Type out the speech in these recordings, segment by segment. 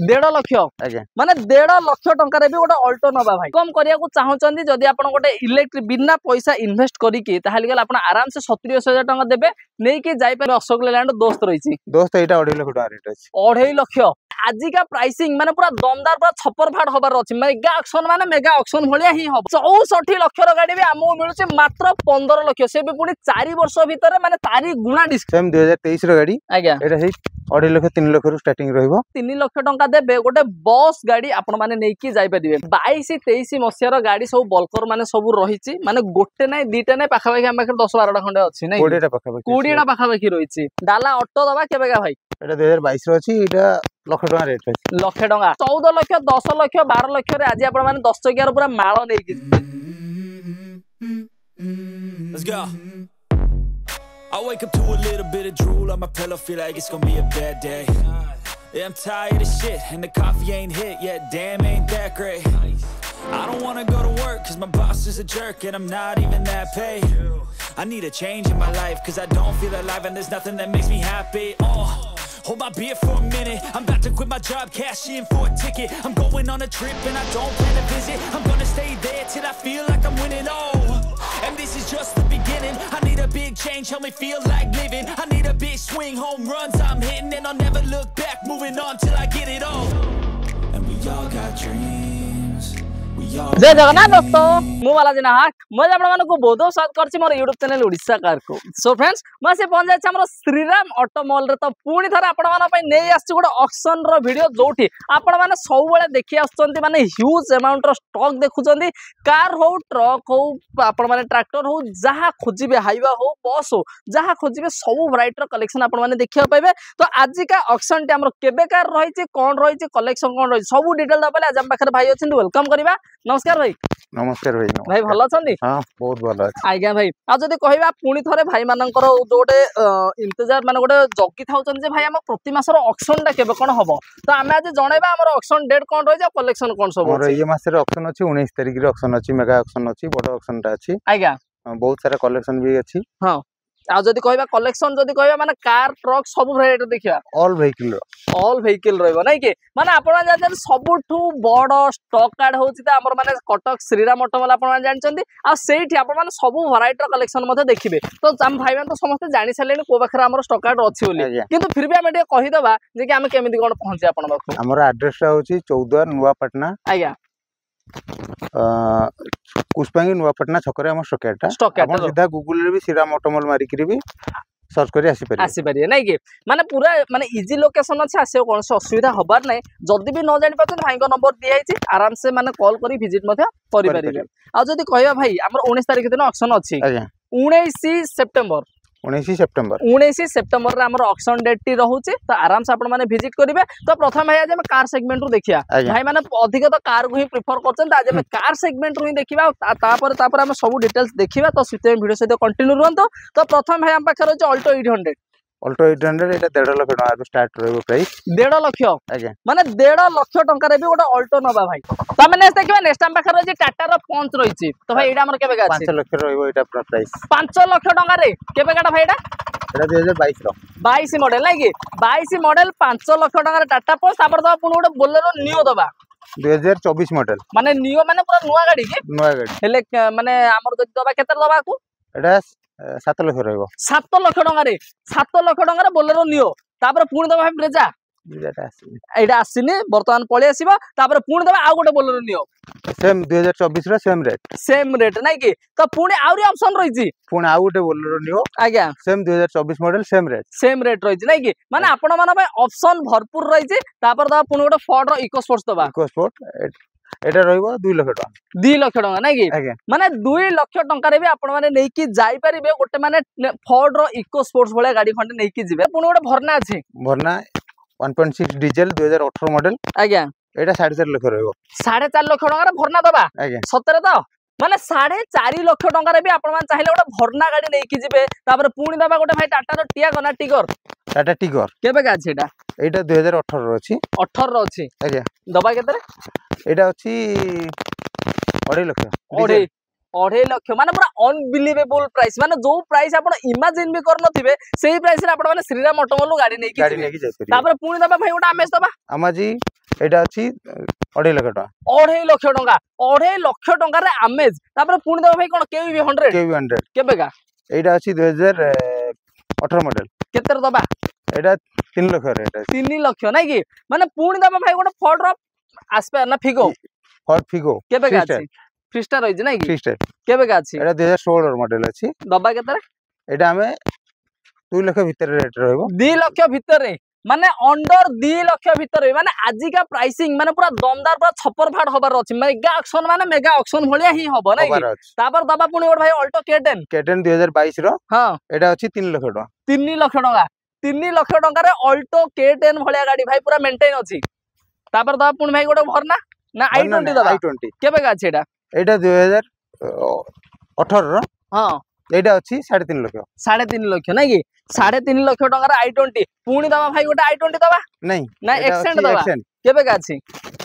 1.5 लाख माने 1.5 लाख टंका भी गोटे अल्टो नवा भाई कम करिया को चाहूचंदी जदि आपण गोटे इलेक्ट्रिक बिना पैसा इन्वेस्ट करिके ताहाली गल आपण आराम से 70-80 टंका देबे नै कि जाई पर अशोक लेलैंड दोस्त रहिछि दोस्त एटा 2.5 लाख टंका रेट अछि 2.5 लाख आजिका प्राइसिंग माने पूरा दमदार पूरा छप्पर फाड़ हबार अछि मेगा ऑक्शन माने मेगा ऑक्शन भलिया ही हो 64 लाख रो गाडी भी हमो मिलुछि मात्र 15 लाख से भी पुनी 4 वर्ष भीतर माने तारी गुणा डिस्काउंट 2023 रो गाडी आज्ञा एटा हे 2.5 लाख 3 लाख रो स्टार्टिंग रहइबो 3 लाख टंका देबे गोटे बस गाडी आपण माने नै कि जाई परिबे 22-23 मसिया रो गाडी सब बल्कर माने सब रहिछि माने गोटे नै दीटा नै पाखा पाखा हम 10-12 टा खंडे अछि नै 20 टा पाखा पाखा 20 टा पाखा पाखी रहिछि डाला ऑटो दबा केबेगा भाई एटा 2022 रो अछि एटा लाख टंका रेट अछि लाख टंका 14 लाख 10 लाख 12 लाख रे आज आपण माने 10 चकिया रो पूरा माळ नै कि Let's go. I wake up to a little bit of drool on my pillow, feel like it's gonna be a bad day. Yeah, I'm tired of shit, and the coffee ain't hit yet, damn, ain't that great. I don't wanna go to work, cause my boss is a jerk, and I'm not even that paid. I need a change in my life, cause I don't feel alive, and there's nothing that makes me happy. Hold my beer for a minute, I'm about to quit my job, cash in for a ticket. I'm going on a trip, and I don't plan to visit. I'm gonna stay there till I feel like I'm winning, and this is just the beginning. I need a big change, help me feel like living. I need a big swing, home runs I'm hitting, and I'll never look back, moving on till I get it all. And we all got dreams. जय जगन्नाथ दोस्तों मु बालाजी नाहक मजे आपण मानको बहुत स्वागत करछि मोर YouTube चैनल ओडिसा कार को सो फ्रेंड्स म से पहुंच जाय हमर श्रीराम ऑटो मॉल रे तो पूरी थरे आपण माना पय नै आछि गोटे ऑक्शन रो वीडियो जोठी आपण माने सब बेले देखि आछंती माने ह्यूज अमाउंट रो स्टॉक देखुचंदी कार हो ट्रक हो आपण माने ट्रैक्टर हो जहा खोजिबे हाईवा हो बस हो जहा खोजिबे सब वैरायटी रो कलेक्शन आपण माने देखिया पाइबे तो आज का ऑक्शन टे हमर केबे कार रहिछि कोन रहिछि कलेक्शन कोन रहिछि सब डिटेल दबले आज हम पाखरे भाई अछन वेलकम करबा नमस्कार भाई नमस्कार भाई भाई भलो छंदी हां बहुत भलो अछि आज्ञा भाई आ जदी कहबा पुनी थरे भाई मानकर जोटे इंतजार माने गोटे जगी थाउछन जे भाई हम प्रति मासर ऑक्शन टा केबे कोन हबो तो हम आज जणैबा हमर ऑक्शन डेट कोन रहि जा कलेक्शन कोन सब और ये मास रे ऑक्शन अछि 19 तारिख रे ऑक्शन अछि मेगा ऑक्शन अछि बड़ ऑक्शन टा अछि आज्ञा बहुत सारा कलेक्शन भी अछि हां आ जदी कहबा कलेक्शन जदी कहबा माने कार ट्रक सब वैरायटी देखिया ऑल व्हीकल रहबो नै कि माने आपण जान सबठु बड़ स्टॉक कार्ड होछि त हमर माने कटक श्रीराम ऑटोमॉल आपण जानचंदी आ सेठी आपण माने सब वैरायटी कलेक्शन मध्ये देखिबे तो हम भाई मान तो समस्त जानि सलेनी को बखरा हमर स्टॉक कार्ड अछि बोली किंतु फिर भी हम एटे कहि दबा जे कि हम केमिति कोन पहुंचे आपण बाखु हमर एड्रेस रा होछि 14 नुवापटना आज्ञा कुसपांगी नुवापटना छकरे हमर स्टॉक कार्ड आपण सीधा गूगल रे भी श्रीराम ऑटोमॉल मारी करी भी सर्च करी आसी परिए नै कि माने पूरा माने इजी लोकेशन अछि आसे कोन असुविधा हबार नै जदी भी न जानि पाछन भाई को नंबर दिया हिची आराम से माने कॉल करी विजिट मध्ये करि परिबे आ जदी कहबा भाई हमर 19 तारिख दिन ऑक्शन अछि 19 सेप्टेम्बर रे हमर ऑक्शन डेट टी रहउची तो आराम से आपण माने विजिट करिवे तो प्रथम भाई आज हम कार सेगमेंट रु देखिया भाई माने अधिक तो कार को ही प्रेफर करछन आज हम कार सेगमेंट रु ही देखिबा तापर हम सब डिटेल्स देखिबा तो सिस्टम वीडियो सहित कंटिन्यू रहंतो तो प्रथम भाई हम पाखर अछि अल्टो 800 एटा 1.5 लाख टका स्टार्ट रहबो प्राइस 1.5 लाख आज्ञा माने 1.5 लाख टका रे भी गोटे अल्टो नबा भाई तमे नेक्स्ट देखिबा नेक्स्ट हम पाखर अछि टाटा रो पंच रहिछि तो भाई एडा हमर केबे का अछि 5 लाख रहबो एटा प्राइस 5 लाख टका रे केबे काटा भाई एडा 2022 रो 22 मॉडल नै कि 22 मॉडल 5 लाख टका रे टाटा पंच तापर दबा पुन गोटे बोलेरो नियो दबा 2024 मॉडल माने नियो माने पूरा नुवा गाड़ी के नुवा गाड़ी हेले माने हमर जदी दबा केते दबा को एटा 7 लाख रहबो 7 लाख टका रे 7 लाख टका रे बोलेरो नियो तापर पुन दबा भाई ब्रेजा एटा आसीने वर्तमान पळे आसीबा तापर पुन दबा आ गोटे बोलेरो नियो सेम 2024 रो सेम रेट नै कि तो पुनी आउरी ऑप्शन रहिछि पुनी आ गोटे बोलेरो नियो आज्ञा सेम 2024 मॉडल सेम रेट रहिछि नै कि माने आपण माने भाई ऑप्शन भरपूर रहिछि तापर दबा पुनी गोटे फोर्ड रो इको स्पोर्ट्स दबा एटा रहइबो 2 लाख टका 2 लाख टका नै कि माने 2 लाख टका रे भी आपण माने नै कि जाई परिबे गोटे माने फोर्ड रो इको स्पोर्ट्स भले गाड़ी खंडे नै कि जिबे पुनी गोटे भरना 1.6 डीजल 2018 मॉडल आज्ञा एटा 4.5 लाख रहइबो 4.5 लाख टका रे भरना दबा आज्ञा सतरे तो माने 4.5 लाख टका रे भी आपण मान चाहिले गोटे भरना गाड़ी नै कि जिबे तापर पुनी दबा गोटे भाई टाटा रो टाटा टिगर केबे का अछि एटा 2018 रो अछि 18 रो अछि आज्ञा दबा केते रे एटा अछि 2.5 लाख 2.5 लाख माने पूरा अनबिलीवेबल प्राइस माने जो प्राइस आपण इमेजिन भी करन थिबे सेही प्राइस रे आपण माने श्रीराम ऑटोमोबाइल गाड़ी नै की जाय तापर पुणी दबा भाई गोटा आमेज दबा आमाजी एटा अछि 2.5 लाख टका 2.5 लाख टका 2.5 लाख टका रे आमेज तापर पुणी दबा भाई कोन केवी 100 केबे का एटा अछि 2018 मॉडल केतर दबा एटा 3 लाख रे एटा 3 लाख नै की माने पुणी दबा भाई गोटा फोर्ड रो आस्पे ना फिगो फोर्ड फिगो केबे का अछि फ्री स्टार रही नै की फ्री स्टार केबे का अछि एटा 2016 मॉडल अछि दबा केतर एटा हमें 2 लाख भीतर रेट रहबो 2 लाख भीतर रे माने अंडर 2 लाख भीतर माने आजि का प्राइसिंग माने पूरा दमदार पूरा छप्पर फाड़ होबार अछि मेगा ऑक्शन माने मेगा ऑक्शन भलिया ही होबो नै की तापर दबा पुणी गोट भाई अल्टो K10 2022 रो हां एटा अछि 3 लाख टका 3 लाख टका 3 लाख टका रे अल्टो K10 भलिया गाड़ी भाई पूरा मेंटेन अछि तापर दबा पुणी भाई गोटे भरना ना i20 दबा i20 केबे का अछि एटा 2018 रो हां एटा अछि 3.5 लाख 3.5 लाख नै की 3.5 लाख टका i20 पुणी दबा भाई गोटे i20 दबा नहीं ना एक्सेंट दबा केबे का अछि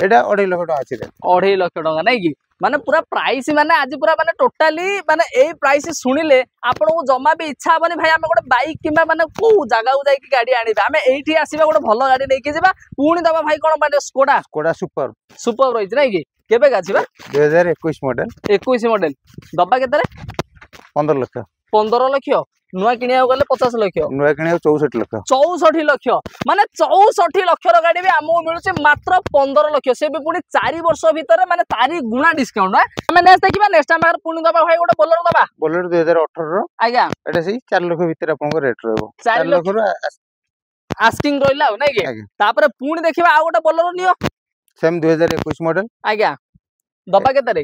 एटा 2.5 लाख टका अछि 2.5 लाख टका नै की माने पूरा प्राइस माने आज पूरा माने टोटली माने एई प्राइस सुनिले आपण को जमा भी इच्छा हबनी भाई हम गोटे बाइक किबा माने को जगह जाई की गाड़ी आनिबा हम एठी आसीबा गोटे भलो गाड़ी नै की जेबा पुणी दबा भाई कोन माने स्कोडा सुपर रहिछ नै की केबे का छिबा 2021 मॉडल 21 मॉडल दबा केतरे 15 लाख नुआ किनिया गले 50 लाख नुआ किनिया 64 लाख माने 64 लाख रो गाड़ी भी हमो मिलुचे मात्र 15 लाख से भी पुनी 4 वर्ष भीतर माने तारी गुणा डिस्काउंट हम नेक्स्ट देखिबा नेक्स्ट टाइम अगर पुनी दबा भाई गोटे बोलेरो 2018 रो आज्ञा एटा सही 4 लाख भीतर आपन को रेट रहबो 4 लाख रो आस्किंग रोइला नै के तापर पुनी देखिबा आ गोटे बोलेरो नियो सेम 2021 मॉडल आज्ञा दबा केतरे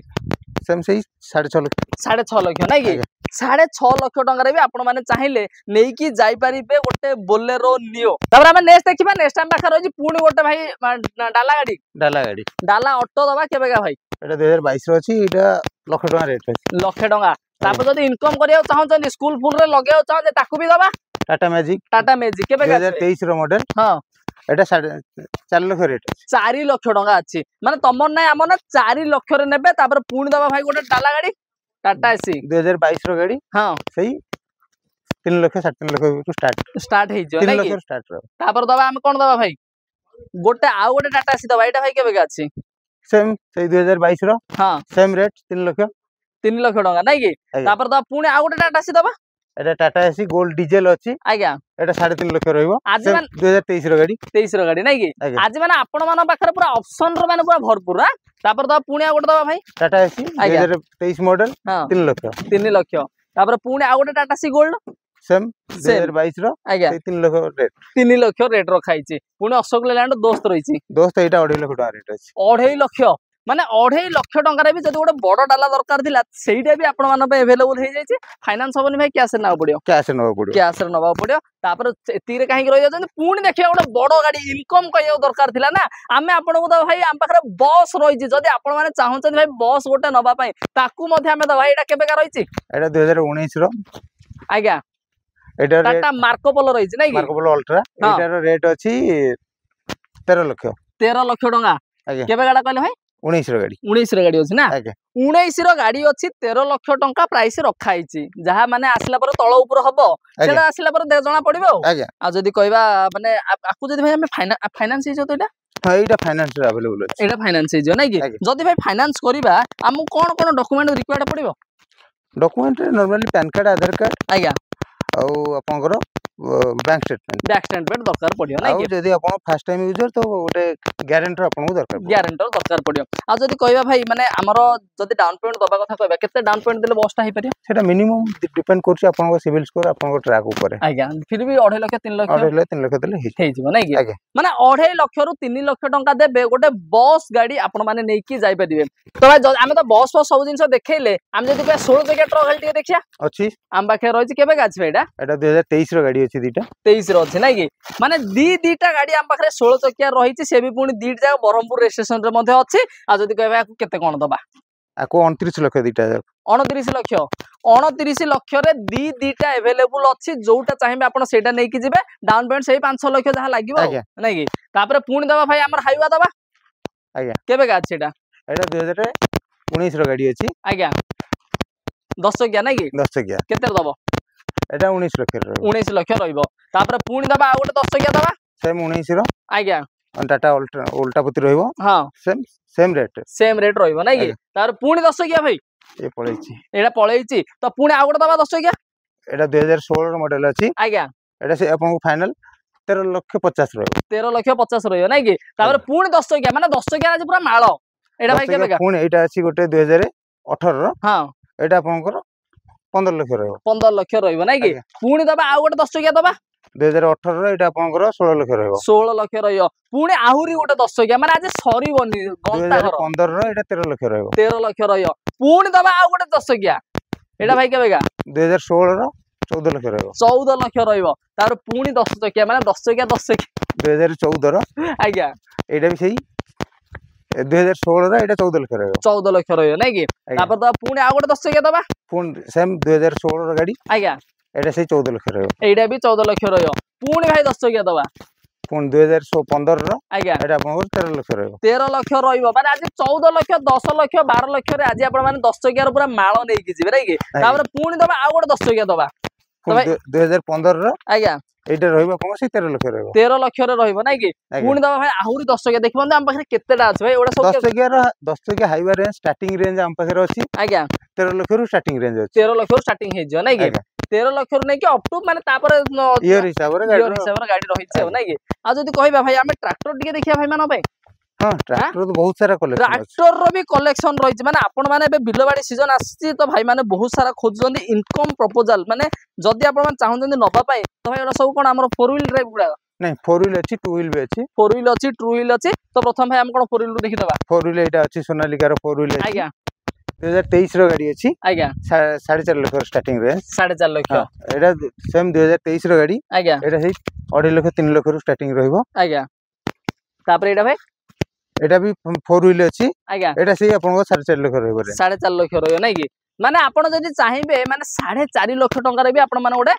सेम सही 6.5 लाख नै की 6.5 लाख टंका रे भी आपण माने चाहिए नहीं कि जाई परिबे गोटे बोलेरो नियो तबरा हम नेक्स्ट देखिबा नेक्स्ट टाइम पाखा रही पुणी गोटे भाई डाला ऑटो दबा केबे का भाई एटा 2022 रो अछि एटा लाख टका रेट अछि लाख टका तापर जदी इनकम करियो चाहौ छ स्कूल फुल रे लगेयो चाहौ जे ताकू भी दबा टाटा मैजिक केबे का 2023 रो मॉडल हां एटा 4 लाख रेट 4 लाख टका अछि माने तमन नै हमन 4 लाख रे नेबे तापर पुणी दबा भाई गोटे डाला गाड़ी टाटा एसी 2022 रो गाड़ी हां सही 3 लाख 3.5 लाख टू स्टार्ट हे जो 3 लाख स्टार्ट रो तापर दबा हम कोन दबा भाई गोटे आ गोटे टाटा एसी दबा एटा भाई केबे का अछि सेम सही 2022 रो हां सेम रेट 3 लाख टका नै की तापर दबा पुणी आ गोटे टाटा एसी दबा एटा टाटा एसी गोल्ड डीजल अछि आज्ञा एटा 3.5 लाख रहइबो आज 2023 रो गाड़ी नै की आज माने आपण माने पाखरे पूरा ऑप्शन रो माने पूरा भरपूर तापर दबा पुणी आ गोटे दबा भाई टाटा एसी 2023 मॉडल 3 लाख तापर पुणी आ गोटे टाटा एसी गोल्ड सेम 2022 रो 3 लाख रेट रखाइछि पुणी अशोक लैंड दोस्त रहिछि दोस्त एटा 2.5 लाख टका रेट अछि 2.5 लाख माने 2.5 लाख टका रे भी जदी गोटे बड़ डाला दरकार थिला सेइटा भी आपण माने पे अवेलेबल हे जाइछि फाइनांस होबनी भाई कैश नवा पड़ियो कैश नवा पड़ियो तापर एतीरे काहे रहि जाछन पुणी देखिया गोटे बड़ गाड़ी इनकम कहियो दरकार थिला ना आमे आपण को तो भाई आम पाखरे बस रहिछि जदी आपण माने चाहउछन भाई बस गोटे नवा पई ताकू मध्ये आमे भाई एटा केबे का रहिछि एटा 2019 रो आज्ञा एटा टाटा मार्को पोलो रहिछि नै मार्को पोलो अल्ट्रा एटार रेट अछि 13 लाख टका केबे गाडा कहले भाई 19 रो गाड़ी अछि ना 19 रो गाड़ी अछि 13 लाख टका प्राइस रखाइछि जहा माने आसला पर तळ ऊपर हबो सेडा आसला पर जणा पड़िबो आ जदी कहबा माने आकु जदी भाई हम फाइनांस हिजो तो एटा हां एटा फाइनांस रे अवेलेबल अछि एटा फाइनांस हिजो नै कि जदी भाई फाइनांस करिबा हम कोन कोन डॉक्यूमेंट रिक्वायर्ड पड़िबो document normally pan card Aadhaar card आज्ञा औ आपनकर बैंक स्टेटमेंट दरकार पड़ियो नै कि जदी आपन फर्स्ट टाइम यूजर तो गोटे गारंटर आपन को दरकार पड़ियो आ जदी कहबा भाई माने हमरो जदी डाउन पेमेंट दबा कथा कहबा केते डाउन पेमेंट देले बसटा हे परियो सेटा मिनिमम डिपेंड करछि आपन को सिविल स्कोर आपन को ट्रैक ऊपर आज्ञा फिर भी 2.5 लाख 3 लाख 3 लाख देले हे जिवो नै कि माने 2.5 लाख रु 3 लाख टका देबे गोटे बस गाड़ी आपन माने नै कि जाय परिबे तो भाई हम तो बस पर सब जिंस देखैले हम जदी 16 चकिया ट्रक गाड़ी टिके देखिया अछि हम बाखे रहिछि केबे का अछि एटा 2023 रो गाड़ी अछि दीटा 23 रो अछि नै कि माने दीटा गाड़ी हम पाखरे 16 चकिया रहिछि से भी पुनी दीटा जाय बरहमपुर स्टेशन रे मध्ये अछि आ जदी कहबा आकु केते कोन दबा आकु 29 लाख दीटा 29 लाख रे दीटा अवेलेबल अछि जोटा चाहिबे आपण सेटा नै कि जिबे डाउन पेमेंट सही 500 लाख जहा लागिबो नै कि तापर पुनी दबा भाई हमर हाईवा दबा आज्ञा केबे का अछि एटा 2019 रो गाड़ी अछि आज्ञा 10 चकिया नाइ कि 10 चकिया केते दबो एटा 19 लाख रे 19 लाख रहइबो तापर पुणी दबा आ गोटे 10 चकिया दबा सेम 19 रो आज्ञा टाटा उल्टा पति रहइबो हां सेम रेट रहइबो नाइ कि तापर पुणी 10 चकिया भाई ए पळैछि एटा पळैछि तो पुणी आ गोटे दबा 10 चकिया एटा 2016 रो मॉडल अछि आज्ञा एटा से आपन फाइनल 13 लाख 50 रहइबो 13 लाख 50 रहइबो नाइ कि तापर पुणी 10 चकिया माने 10 चकिया आज पूरा माळ एटा भाई केबेका पुणी एटा अछि गोटे 2018 रो हां एटा आपनकर 15 लाख रहइबो 15 लाख रहइबो नाइ कि पुणी दबा आ गोटे 10 चकिया दबा 2018 रो एटा आपनकर 16 लाख रहइबो 16 लाख रहइयो पुणी आहुरी गोटे 10 चकिया माने आज सरीबोनी गंता घर 2015 रो एटा 13 लाख रहइबो 13 लाख रहइयो पुणी दबा आ गोटे 10 चकिया एटा भाई केबेका 2016 रो 14 लाख रहइबो 14 लाख रहइबो तार पुणी 10 चकिया माने 10 चकिया 2014 रो आज्ञा एटा भी सही 2016 रो एटा 14 लाख रहइबो 14 लाख रहइयो नाइ कि तापर दबा पुणी आ गोटे 10 चकिया दबा पुणी सेम 2016 रो गाड़ी आज्ञा एटा सही 14 लाख रहइबो एटा भी 14 लाख रहइयो पुणी भाई 10 चकिया दबा पुणी 2015 रो आज्ञा एटा आपनकर 13 लाख रहइबो 13 लाख रहइबो माने आज 14 लाख 10 लाख 12 लाख रे आज आपण माने 10 चकिया रो पूरा माळ नै कि जिबे नाइ कि तापर पुणी दबा आ गोटे 10 चकिया दबा 2015 रो आज्ञा एटा रहइबो आपन से 13 लाख रहइबो 13 लाख रे रहइबो नाइ कि पुणी दबा भाई आहुरी 10 चकिया देखबन हम पाखरे केतेटा अछि भाई ओडा सब 10 चकिया हाईवे रेंज स्टार्टिंग रेंज हम पाखरे अछि आज्ञा 13 लाख रो स्टार्टिंग रेंज अछि 13 लाख रो स्टार्टिंग हे जो नाइ कि 13 लाख रो नै कि अप टू माने तापर ईयर हिसाब रे गाड़ी रहिছে नाइ कि आ जदी कहबा भाई हमें ट्रैक्टर टिके देखिया भाई मानो भाई हां ट्रैक्टर तो बहुत सारा कलेक्शन ट्रैक्टर रो भी कलेक्शन रहिছে माने आपण माने बे बिलबाड़ी सीजन आसी तो भाई माने बहुत सारा खोजजंदी इनकम प्रपोजल माने जदी आपण माने चाहउजंदी नबा पाए तो भाई ओरा सब कोन हमर 4 व्हील ड्राइव गुडा नहीं 4 व्हील अछि 2 व्हील भी अछि 4 व्हील अछि 2 व्हील अछि तो प्रथम भाई हम कोन 4 व्हील देखि दबा 4 व्हील एटा अछि सोनालिका रो 4 व्हील आज्ञा 2023 रो गाड़ी अछि आज्ञा 4.5 लाख स्टार्टिंग रेंज 4.5 लाख एटा सेम 2023 रो गाड़ी आज्ञा एटा सही 2.5 लाख 3 लाख रो स्टार्टिंग रहइबो आज्ञा तापर एटा भाई एटा भी 4 व्हील अछि आज्ञा एटा सही आपन 4.5 लाख रहइबो 4.5 लाख रहइयो नै कि माने आपण जदी चाहिबे माने 4.5 लाख टंका रे भी आपण माने ओडे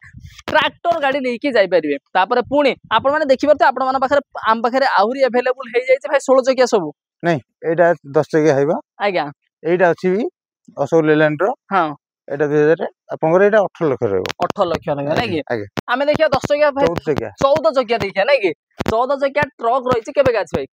ट्रैक्टर गाड़ी नै कि जाई परिबे तापर पुणी आपण माने देखि परते आपण माने पाखरे आम पाखरे आहुरी अवेलेबल हे जाई छै भाई 16 चकिया सब नहीं एटा 10 चकिया हाइबा आज्ञा एटा अछि भी अशोक लेलैंड रो हां एटा 2000 आपनकर एटा 18 लाख रहइबो 18 लाख रहइयो नै कि आमे देखिया 10 चकिया भाई 14 चकिया देखिया नै कि 14 चकिया ट्रक रहिछि केबे गाछ भाई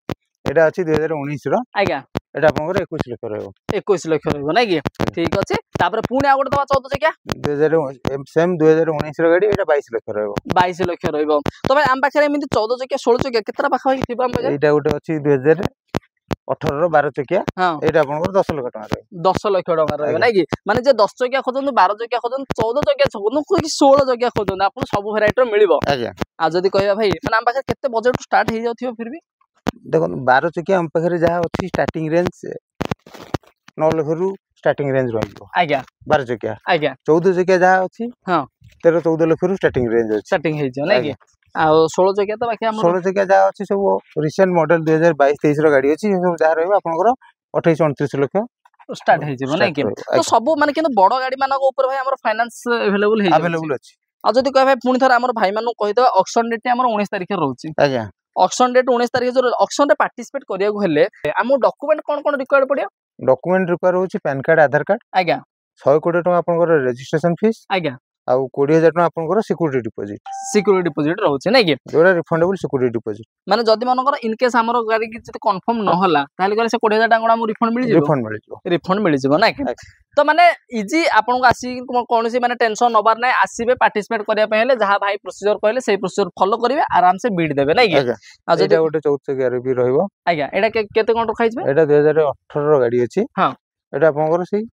एटा अछि 2019 रो आज्ञा एटा आपनकर 21 लाख रहइबो 21 लाख रहइबो नै कि ठीक अछि तापर पुणी आ गोटे दबा 14 चकिया 2000 सेम 2019 रो गाड़ी एटा 22 लाख रहइबो 22 लाख रहइबो तो भाई आम पाखरे एमिति 14 चकिया 16 चकिया केतरा पाखा भाई थिबा हम एटा गोटे अछि 2018 रो 12 चकिया हां एटा आपनकर 10 लाख टका रहइबो 10 लाख टका रहइबो नै कि माने जे 10 चकिया खोजन 12 चकिया खोजन 14 चकिया खोजन कोइ 16 चकिया खोजन आपन सब वेराइटी रो मिलिबो आज्ञा आ जदी कहबा भाई माने आम पाखरे केते बजट स्टार्ट हे जाउथिबो फिर भी देखो 12 चकिया हम पाखरे जहा अछि स्टार्टिंग रेंज 9 लाख रु स्टार्टिंग रेंज रहइबो आज्ञा 12 चकिया आज्ञा 14 चकिया जहा अछि हां 13 14 लाख रु स्टार्टिंग रेंज अछि स्टार्टिंग हे जो नै कि आ 16 चकिया तो बाकी हम 16 चकिया जहा अछि सब रिसेंट मॉडल 2022 23 रो गाड़ी अछि सब जहा रहइबो आपनकर 28 29 लाख स्टार्ट हे जो नै कि तो सब माने किंतु बड़ गाड़ी मानको ऊपर भाई हमर फाइनेंस अवेलेबल अछि आ जदी कह भाई पुणी थर हमर भाई मानको कहि दो ऑक्शन डेट हमर 19 तारिख रे रहउछि आज्ञा ऑक्शन डेट 19 तारिख जो ऑक्शन रे पार्टिसिपेट करिया को हेले हमो डॉक्यूमेंट कोन रिक्वायर्ड पडियो डॉक्यूमेंट रिक्वायर होछि पैन कार्ड आधार कार्ड आज्ञा 100 कोटी टका आपनकर रजिस्ट्रेशन फीस आज्ञा आ 20000 टका आपनकर सिक्योरिटी डिपॉजिट रहउछि नै कि जोरा रिफंडेबल सिक्योरिटी डिपॉजिट माने जदी मनकर इन केस हमर गाड़ी कि जदी कंफर्म न होला ताले करे से 20000 टका हम रिफंड मिलि जिवो नै कि तो माने इजी आपन को आसी कोनसी माने टेंशन नबार नै आसीबे पार्टिसिपेट करिया पे हेले जहा भाई प्रोसीजर कहले सेही प्रोसीजर फॉलो करिवे आराम से बीट देबे नै कि आ जदी गोटे 14 चकिया रे भी रहइबो आज्ञा एटा केते कोन रखाइछबे एटा 2018 रो गाड़ी अछि हां एटा आपनकर सही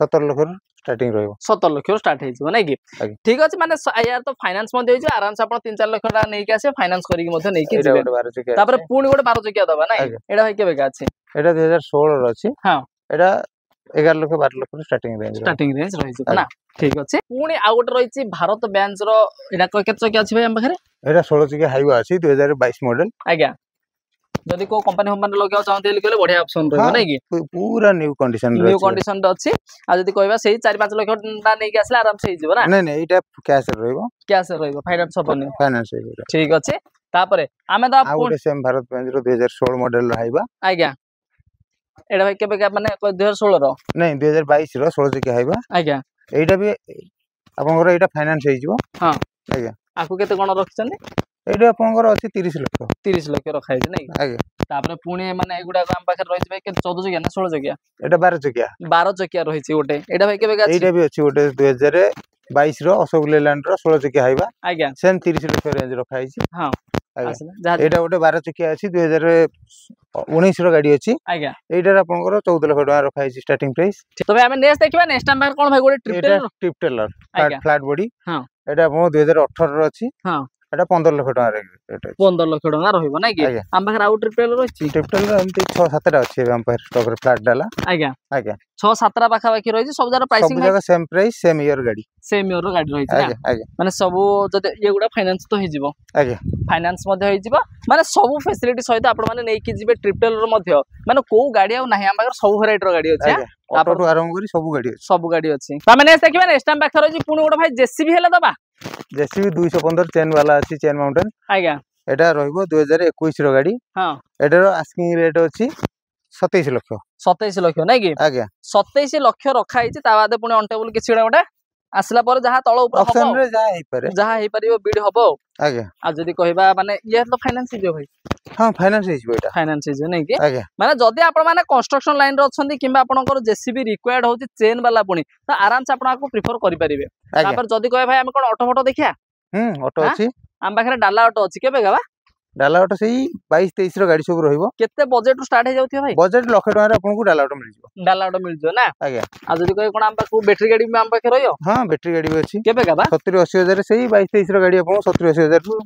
17 लाख रो स्टार्टिंग रहइबो 17 लाख रो स्टार्ट हेजिबो नै कि ठीक अछि माने यार तो फाइनेंस मध्ये होइछ आराम से आपण 3-4 लाख टका नै कि आसे फाइनेंस करि के मध्ये नै कि जिबे 12 चकिया तापर पुणी गोटे 12 चकिया दबा नै एटा भाई केबे का अछि एटा 2016 रो अछि हां एटा 11 लाख 12 लाख रो स्टार्टिंग रेंज रहिछ ना ठीक अछि पुणी आ गोटे रहिछि भारत बेंच रो एटा केते चकिया अछि भाई हम बखरे एटा 16 चकिया हाईवा अछि 2022 मॉडल आज्ञा जदी को कंपनी हम माने लगाव चाहते लिखले बढ़िया ऑप्शन रहबो नै कि पूरा न्यू कंडीशन रे अछि आ जदी कहबा सेही 4-5 लाख टका नै कि आसला आराम से हिजिबो ना नै एटा कैश रहइबो फाइनेंस सबनी फाइनेंस ठीक अछि तापरे आमे दा आ गोटे सेम भारत बेंच रो 2016 मॉडल हाईवा आज्ञा एटा भाई केबे का माने 2016 रो नै 2022 रो 16 चकिया हाईवा आज्ञा एटा भी आपनकर एटा फाइनेंस हे जिवो हां आज्ञा आकु केते कोन रखछन एटा आपनकर अछि 30 लाख 30 लाख रखा है नै आज्ञा तापर पुणी माने एगुडा हम पाखे रहि भाई के 14 चकिया ना 16 चकिया एटा 12 चकिया रहि छि गोटे एटा भाई केबे गाछि एटा भी अछि गोटे 2022 रो अशोक लेलैंड रो 16 चकिया हाइबा आज्ञा सेम 30 लाख रेंज रखा है छि हां आज्ञा एटा गोटे 12 चकिया अछि 2019 रो गाड़ी अछि आज्ञा एटार आपनकर 14 लाख टका रखा है छि स्टार्टिंग प्राइस तबे हम नेक्स्ट देखिबा नेक्स्ट टाइम कोन भाई गोटे ट्रिप टेलर फ्लैट बॉडी हां एटा आपन 2018 रो अछि हां एटा 15 लाख टका रे 15 लाख टका रहइबो नै कि हम पाखर आउट ट्रिप टेलर अछि ट्रिप टेलर एमती 6 7 टा अछि हम पाखर स्टॉक रे फ्लैट डाला आज्ञा आज्ञा 6 7 टा पाखा बाकी रहि छि सब जरा प्राइसिंग सब जगह सेम प्राइस सेम ईयर गाड़ी रहि छि आज्ञा आज्ञा माने सब जदे ये गुडा फाइनेंस तो हि जिवो आज्ञा फाइनेंस मध्ये हि जिवो माने सब फैसिलिटी सहित आपण माने नै कि जिवे ट्रिप टेलर मध्ये माने को गाड़ी आ नाही हम पाखर सब वेराइटी रो गाड़ी अछि ऑटो टू आरंभ करी सब गाड़ी अछि तमे नेक्स्ट देखिबा नेक्स्ट टाइम पाखर रहि छि पुनी गोडा भाई जेसीबी हेला दबा जेसीबी 215 चेन वाला अछि चेन माउंटेन आज्ञा एटा रहइबो 2021 रो गाड़ी हां एटा रो आस्किंग रेट अछि 27 लाख नै कि आज्ञा 27 लाख रखा हि छि ता बाद पुनी ऑन टेबल किछि गोडा आसला पर जहा तळ ऊपर हबो ऑप्शन रे जहा हे परिबो बिड हबो आज्ञा आ जदी कहबा माने ये तो फाइनेंस हिजो भाई हां फाइनेंस हिजो एटा फाइनेंस हिजो नै कि आज्ञा माने जदी आपण माने कंस्ट्रक्शन लाइन रे अछंती किबा आपनकर जेसीबी रिक्वायर्ड होची चेन वाला पुनी त आराम से आपण आपको प्रेफर करि परिबे तापर जदी कहबा भाई हम कोन ऑटो फोटो देखिया ऑटो अछि हम पाखरे डाला ऑटो अछि केबे गाबा डाला ऑटो सही 22 23 रो गाड़ी सब रहइबो केते बजट रो स्टार्ट हे जाउथि भाई बजट लाख टका रे आपन को डाला ऑटो मिल जिवो ना आज्ञा आ जदी कहे कोन हम पाखु बैटरी गाड़ी में हम पाखे रहियो हां बैटरी गाड़ी भी अछि केबे गाबा 70 80 हजार सही 22 23 रो गाड़ी आपन 70 80 हजार रो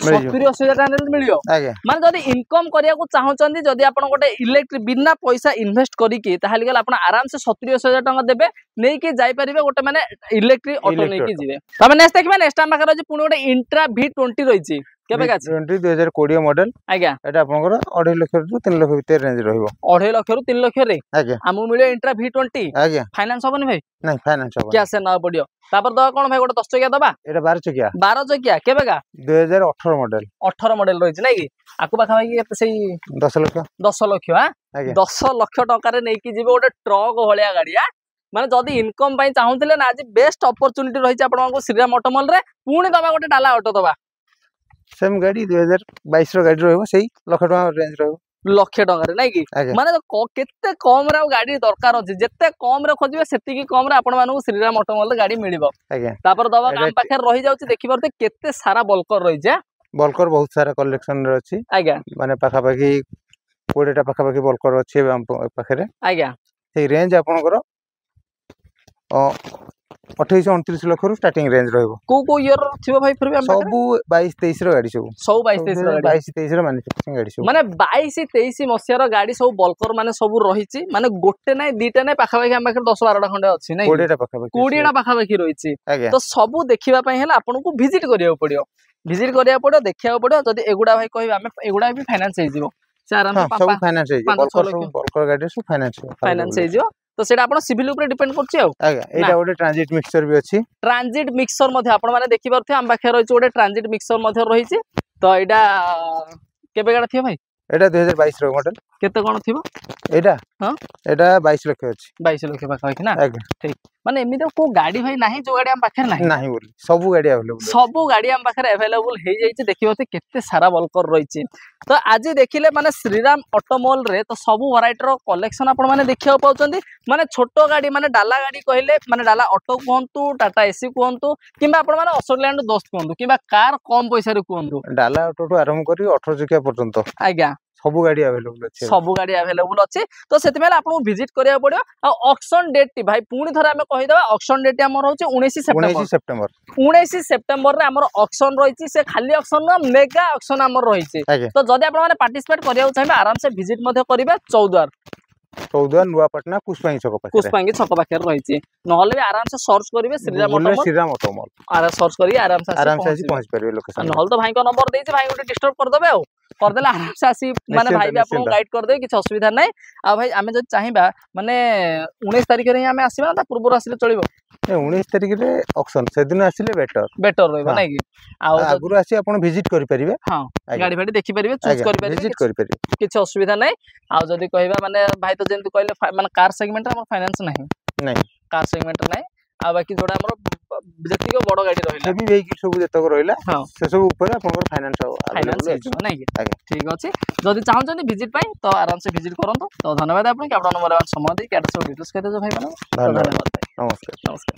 70 80 हजार टाइम मिलियो आज्ञा माने जदी इनकम करिया को चाहउचंदी जदी आपन गोटे इलेक्ट्रिक बिना पैसा इन्वेस्ट करी की ताहाली गल आपन आराम से 70 80 हजार टका देबे नै कि जाई परिबे गोटे माने इलेक्ट्रिक ऑटो नै कि जिवे तमे नेक्स्ट देखबा नेक्स्ट टाइम पाखर अछि पुनी गोटे इंट्रा V20 रहिछि केबे गाछ 2020 मॉडल आज्ञा एटा आपनकर 2.5 लाख रु 3 लाख भीतर रेंज रहइबो 2.5 लाख रु 3 लाख रे आज्ञा हमु मिलियो इंट्रा V20 आज्ञा फाइनेंस होबनी भाई नहीं फाइनेंस होबो क्या से ना पडियो तापर दवा कोन भाई गोटे 10 चकिया दबा एटा 12 चकिया केबे गा 2018 मॉडल रहिछि नै कि आकु पाखा भाई केते सही 10 लाख हां 10 लाख टका रे नै कि जिवे गोटे ट्रक भलिया गाड़िया माने जदी इनकम पई चाहुतिले ना आज बेस्ट अपॉर्चुनिटी रहिछि आपण को श्रीराम ऑटोमॉल रे पुणी दबा गोटे डाला ऑटो दबा सेम गाड़ी 2022 रो गाड़ी रहइबो सही लाख टका रेंज रहइबो लक्ष टका रे नै कि माने केते कम रे गाड़ी दरकार अछि जत्ते कम रे खोजिबे सेति की कम रे आपण मानू श्रीराम ऑटोमॉल रे गाड़ी मिलिबो आज्ञा तापर दबा काम पाखे रहि जाउछि देखि परते केते सारा बल्कर रहि जा बल्कर बहुत सारा कलेक्शन रे अछि आज्ञा माने पाखा पाखी 20 टा पाखा पाखी बल्कर अछि हम पाखे रे आज्ञा से रेंज आपनकर 28 29 लाख रु स्टार्टिंग रेंज रहइबो को ईयर थिबो भाई फिर भी हम सब 22 23 रो गाड़ी सब 22 23 रो गाड़ी 22 23 रो मैन्युफैक्चरिंग गाड़ी सब माने 22 23 मसिया रो गाड़ी सब बल्कर माने सब रहिछि माने गोटे नै दीटा नै पाखा पाखी हम पाखे 10 12 टा खंडे अछि नै 20 टा पाखा पाखी 20 टा पाखा पाखी रहिछि तो सब देखिबा पई हेला आपन को विजिट करिया पड़ियो देखिया पड़ियो जदी एगुडा भाई कहबा हम एगुडा भी फाइनेंस हे जिवो से आराम से सब फाइनेंस हे जिवो बल्कर गाड़ी सब फाइनेंस हे जिवो तो सेटा आपण सिविल ऊपर डिपेंड करछि आ आज्ञा एटा गोटे ट्रांजिट मिक्सचर भी अछि ट्रांजिट मिक्सचर मध्ये आपण माने देखि परथे हम पाखे रहिछि गोटे ट्रांजिट मिक्सचर मध्ये रहिछि तो एटा केबे गाडा थियो भाई एटा 2022 रो मॉडल केते कोन थिबो एटा हां एटा 22 लाख अछि 22 लाख पाखा कि ना आज्ञा ठीक माने एमिदो को गाड़ी भाई नाही जो गाड़ी हम पाखे नाही बोली सब गाड़ी हम पाखे अवेलेबल हे जाइछि देखिबोते केते सारा बल्कर रहिछि तो आज देखिले माने श्रीराम ऑटोमॉल रे तो सब वैरायटी रो कलेक्शन आपण माने देखिया पाउचंदी माने छोटो गाड़ी माने डाला गाड़ी कहले माने डाला ऑटो कहंतु टाटा एसी कहंतु किबा आपण माने अशोकलैंड दोस्त कहंतु किबा कार कम पैसा रे कहंतु डाला ऑटो टू आरंभ करी 18 चकिया पर्यंत आज्ञा सब गाड़ी अवेलेबल अछि तो सेति मेला आपन विजिट करिया पड़ियो आ ऑक्शन डेट भाई पुणी थरा हमें कहि देबा ऑक्शन डेट हमर होचे 19 सितंबर रे हमर ऑक्शन रहिछि से खाली ऑक्शन न मेगा ऑक्शन हमर रहिछि तो जदी आपन माने पार्टिसिपेट करिया चाहबे आराम से विजिट मध्ये करिबे 14 नुआपटना पुष्पांगी छक पाखे रहिछि नहले आराम से सर्च करिवे श्रीराम ऑटोमॉल आरा सर्च करी आराम से पहुंच परिवे लोकेशन नहले तो भाई को नंबर देछि भाई गोटे डिस्टर्ब कर देबे कर देला आराम से आसी माने भाई भी आपन गाइड कर दे किछ असुविधा नै आ भाई हमें जब चाहिबा माने 19 तारिख रे हमें आसीबा ता पूर्व आसीले चलिबो 19 तारिख रे ऑक्शन से दिन आसीले बेटर रहबो नै कि आ आगुर आसी आपन विजिट करि परिबे हां गाड़ी भाड़ी देखि परिबे चूज करि परिबे विजिट करि परिबे किछ असुविधा नै आ जदी कहबा माने भाई तो जेंतु कहले माने कार सेगमेंट रे हमर फाइनेंस नै कार सेगमेंट नै आ बाकी जोडा हमरो जतिको बड़ गाडी रहला हेवी व्हीकल सब जतक रहला हां से सब ऊपर आपनकर फाइनेंस फाइनेंस नै कि ठीक अछि जदि चाहउछन विजिट पई तो आराम से विजिट करंतो तो धन्यवाद आपन के आपन नंबर समय दे के एड्रेस डिटेल्स कहते जो भाई माने धन्यवाद। नमस्कार।